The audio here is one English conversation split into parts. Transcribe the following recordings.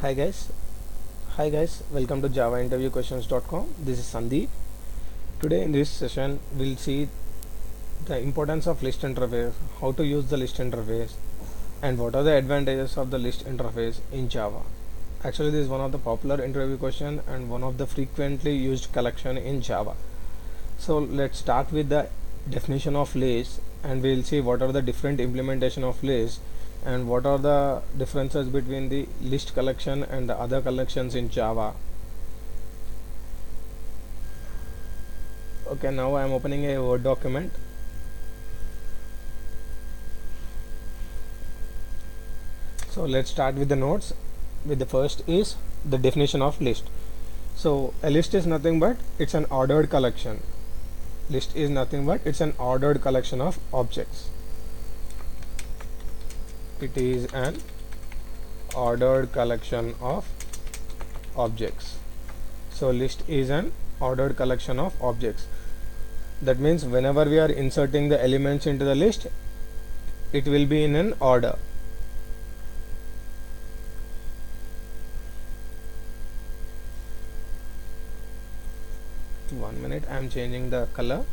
Hi guys, welcome to javainterviewquestions.com. This is Sandeep. Today in this session we'll see the importance of list interface, how to use the list interface, and what are the advantages of the list interface in Java. Actually, this is one of the popular interview question and one of the frequently used collection in Java. So let's start with the definition of list, and we'll see what are the different implementation of list and what are the differences between the list collection and the other collections in Java. Okay, now I am opening a Word document. So let's start with the notes. With the first is the definition of list. So a list is nothing but it's an ordered collection. List is nothing but it's an ordered collection of objects. It is an ordered collection of objects. So list is an ordered collection of objects. That means whenever we are inserting the elements into the list, it will be in an order. One minute, I am changing the color,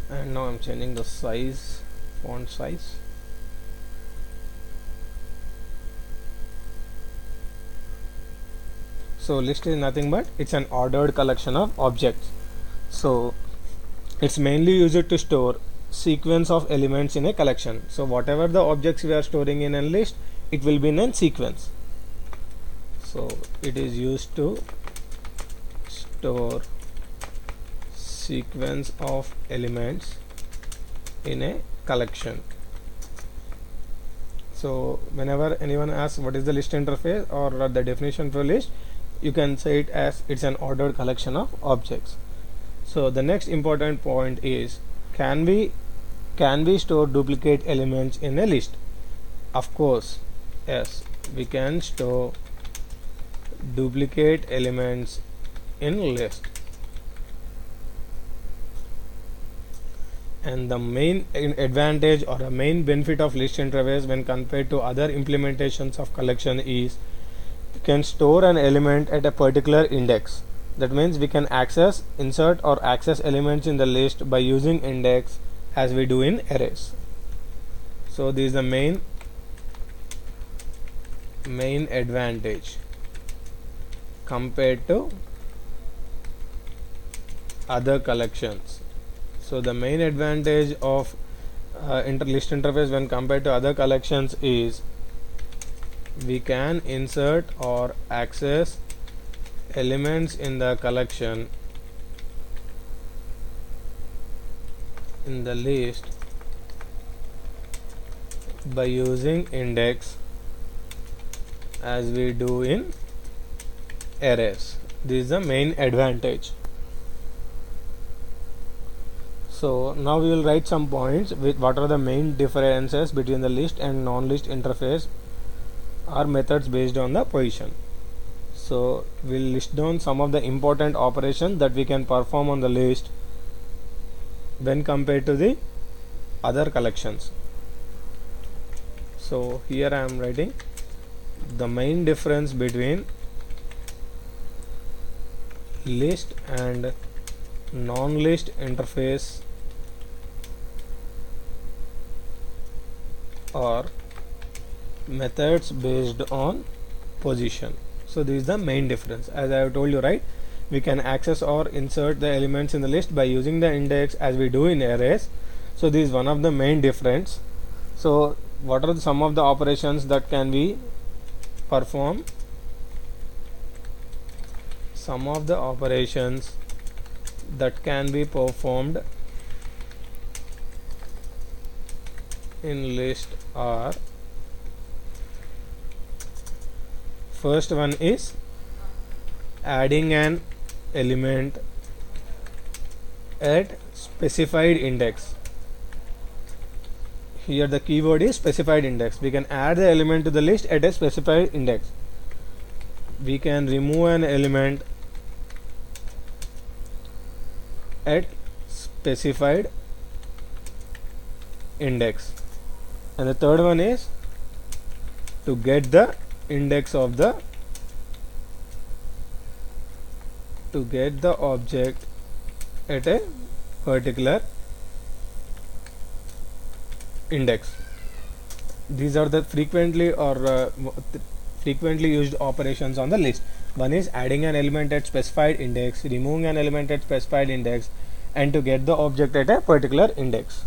and now I am changing the size, font size. So list is nothing but it's an ordered collection of objects. So it's mainly used to store sequence of elements in a collection. So whatever the objects we are storing in a list, it will be in a sequence. So it is used to store sequence of elements in a collection. So whenever anyone asks what is the list interface or the definition for list, you can say it as it's an ordered collection of objects. So the next important point is, can we store duplicate elements in a list? Of course, yes, we can store duplicate elements in list. And the main advantage or the main benefit of list interface when compared to other implementations of collection is we can store an element at a particular index. That means we can access, insert or access elements in the list by using index as we do in arrays. So this is the main advantage compared to other collections. So the main advantage of list interface when compared to other collections is we can insert or access elements in the collection in the list by using index as we do in arrays. This is the main advantage. So now we will write some points with what are the main differences between the list and non-list interface or methods based on the position. So we'll list down some of the important operations that we can perform on the list when compared to the other collections. So here I am writing the main difference between list and non-list interface or methods based on position. So this is the main difference. As I have told you, right, we can access or insert the elements in the list by using the index as we do in arrays. So this is one of the main difference. So what are some of the operations that can be performed? Some of the operations that can be performed in list are, first one is adding an element at specified index. Here the keyword is specified index. We can add the element to the list at a specified index. We can remove an element at specified index. And the third one is to get the index of the object at a particular index. These are the frequently used operations on the list. One is adding an element at specified index, removing an element at specified index, and to get the object at a particular index.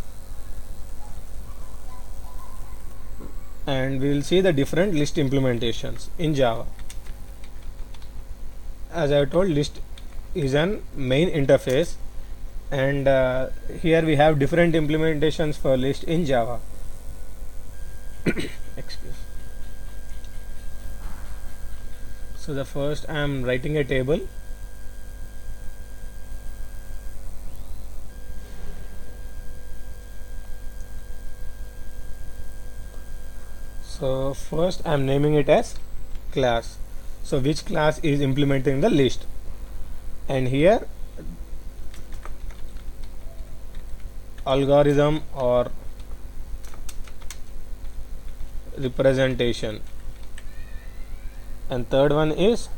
And we will see the different list implementations in Java. As I told, list is an main interface, and here we have different implementations for list in Java. Excuse. So the first, I am writing a table. So first I am naming it as class. So which class is implementing the list? And here algorithm or representation. And third one is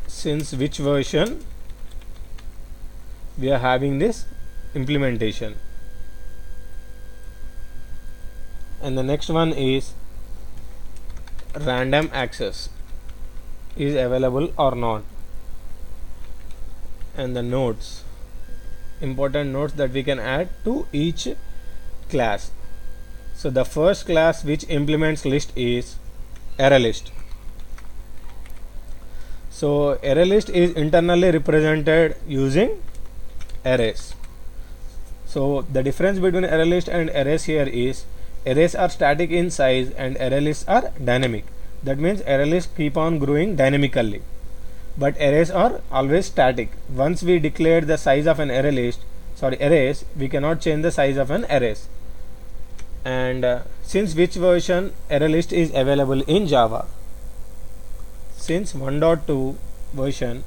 since which version we are having this implementation. And the next one is random access is available or not. And the nodes, important nodes that we can add to each class. So the first class which implements list is ArrayList. So ArrayList is internally represented using arrays. So the difference between ArrayList and arrays here is arrays are static in size and ArrayLists are dynamic. That means ArrayLists keep on growing dynamically, but arrays are always static. Once we declare the size of an arrays, we cannot change the size of an arrays. And since which version ArrayList is available in Java? Since 1.2 version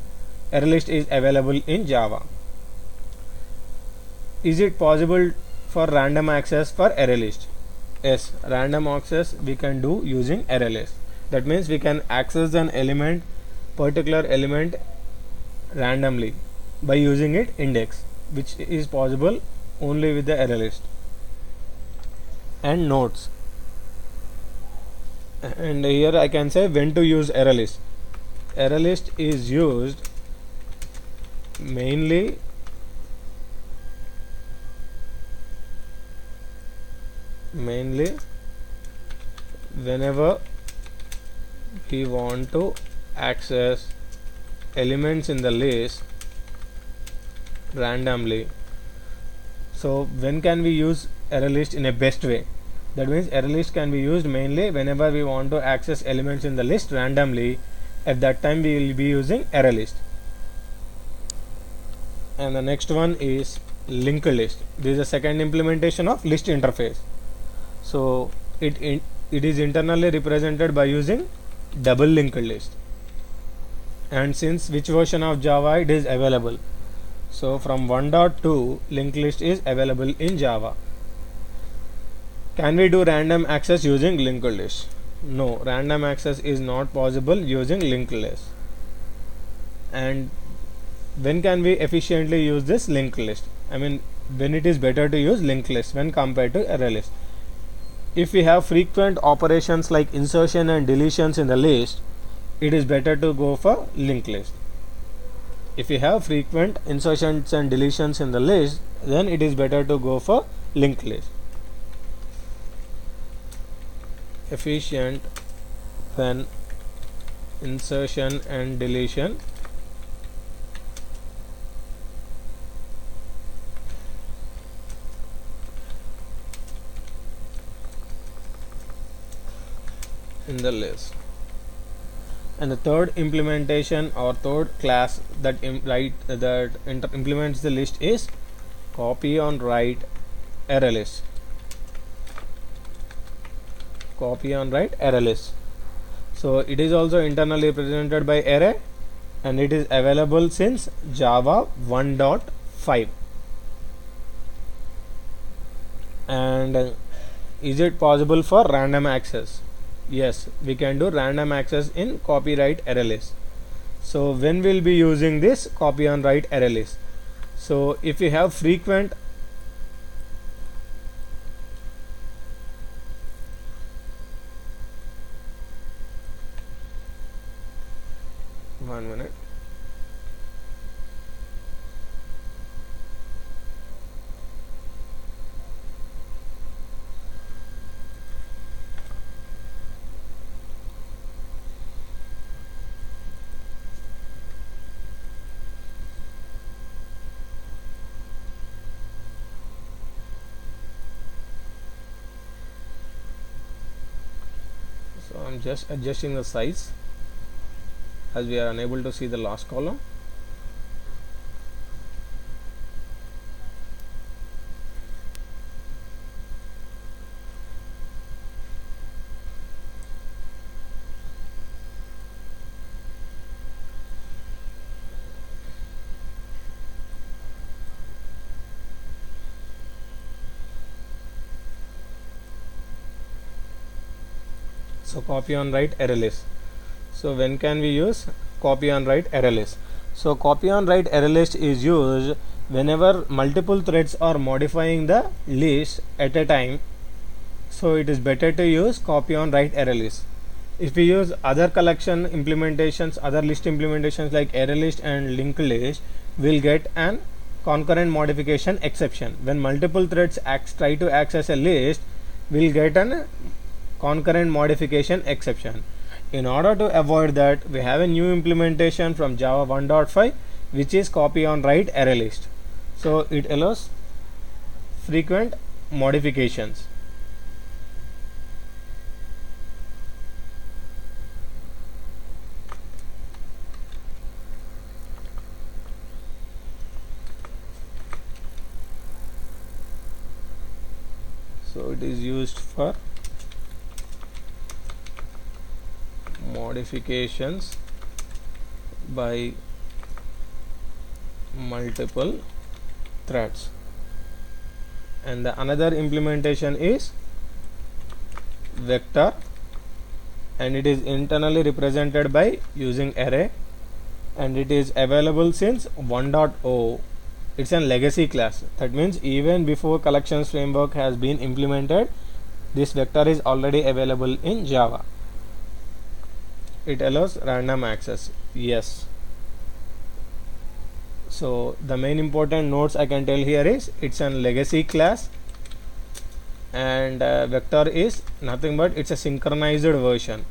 ArrayList is available in Java. Is it possible for random access for ArrayList? Yes, random access we can do using ArrayList. That means we can access an element, particular element randomly by using its index, which is possible only with the ArrayList. And nodes. And here I can say when to use ArrayList. ArrayList is used mainly whenever we want to access elements in the list randomly. So when can we use ArrayList in a best way? That means ArrayList can be used mainly whenever we want to access elements in the list randomly. At that time we will be using ArrayList. And the next one is linked list. This is the second implementation of list interface. So it is internally represented by using double linked list. And since which version of Java it is available? So from 1.2 linked list is available in Java. Can we do random access using linked list? No, random access is not possible using linked list. And when can we efficiently use this linked list? I mean, when it is better to use linked list when compared to ArrayList. If we have frequent operations like insertion and deletions in the list, it is better to go for linked list. If we have frequent insertions and deletions in the list, then it is better to go for linked list. Efficient when insertion and deletion in the list. And the third implementation or third class that implements the list is copy on write ArrayList. Copy on write ArrayList. So it is also internally represented by array, and it is available since Java 1.5. And is it possible for random access? Yes, we can do random access in copy-write array list. So when we'll be using this copy on write array list? So if you have frequent one minute. So I'm just adjusting the size as we are unable to see the last column. So copy on write array list. So when can we use copy on write array list? So copy on write array list is used whenever multiple threads are modifying the list at a time. So it is better to use copy on write array list. If we use other collection implementations, other list implementations like array list and linked list, we'll get an concurrent modification exception. When multiple threads try to access a list, we'll get an concurrent modification exception. In order to avoid that, we have a new implementation from Java 1.5 which is copy on write array list. So it allows frequent modifications. So it is used for modifications by multiple threads. And the another implementation is vector, and it is internally represented by using array, and it is available since 1.0. It's a legacy class. That means even before collections framework has been implemented, this vector is already available in Java. It allows random access. Yes. So the main important notes I can tell here is it's a legacy class, and vector is nothing but it's a synchronized version.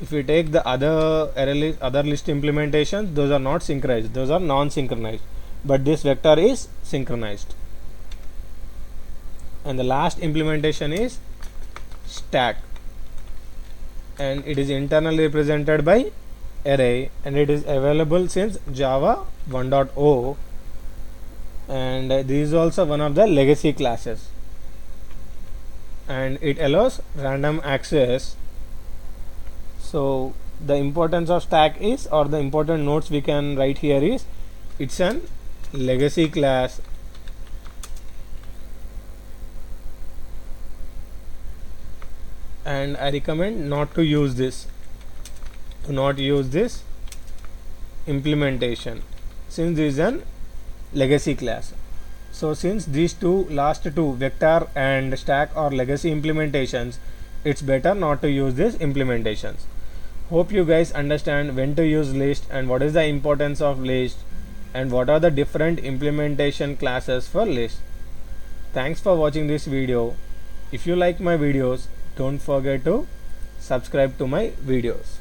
If we take the other other list implementations, those are not synchronized, those are non-synchronized, but this vector is synchronized. And the last implementation is stack, and it is internally represented by array, and it is available since Java 1.0, and this is also one of the legacy classes, and it allows random access. So the importance of stack is, or the important notes we can write here is, it's an legacy class, and I recommend not to use this, implementation, since this is an legacy class. So since these last two vector and stack are legacy implementations, it's better not to use these implementations. Hope you guys understand when to use list and what is the importance of list and what are the different implementation classes for list. Thanks for watching this video. If you like my videos, don't forget to subscribe to my videos.